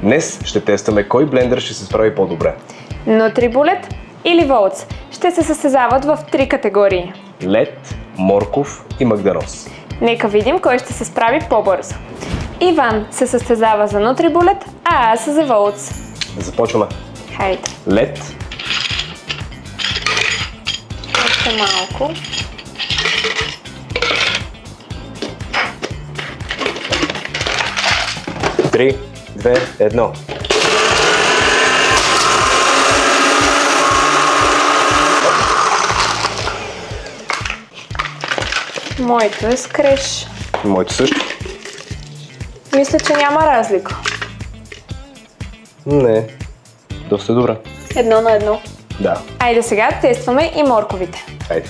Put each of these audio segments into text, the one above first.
Днес ще тестваме кой блендър ще се справи по-добре. Нутрибулет или Волтс ще се състезават в 3 категории. Лед, морков и магданоз. Нека видим кой ще се справи по-бързо. Иван се състезава за Нутрибулет, а аз за Волтс. Започваме. Хайде. Лед, Още малко. три, две, едно. Моето е с креш. Моето също. Мисля, че няма разлика. Не, доста добре. 1:1. Да, Айде сега тестваме и морковите. хайде.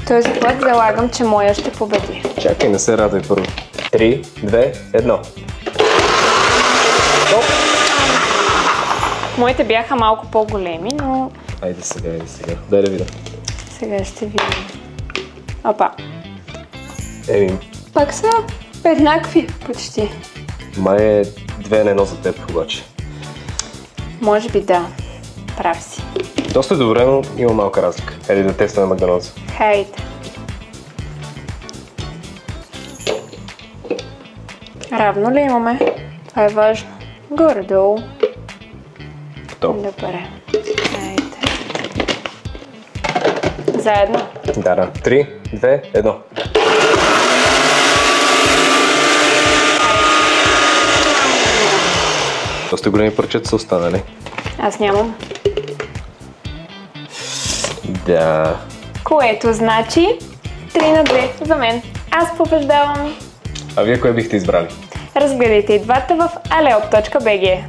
Този път залагам, че моя ще победи. Чакай, не се радвай първо. 3, 2, 1. Стоп! Моите бяха малко по-големи, но Айде сега. Дай да видя. сега ще видим. Опа. Еми, Пак са еднакви почти. май е 2:1 за теб обаче. Може би да. Прав си. Доста добре, но има малка разлика. Айде да тестваме магданоза. Хайде. Равно ли имаме? Това е важно. Горе-долу. Готово. Добре. Хайде. Заедно. Да. 3, 2, 1. Доста големи парчета са останали. Аз нямам. Да. Което значи 3:2 за мен. Аз побеждавам. А вие кое бихте избрали? Разгледайте и двата в aleop.bg.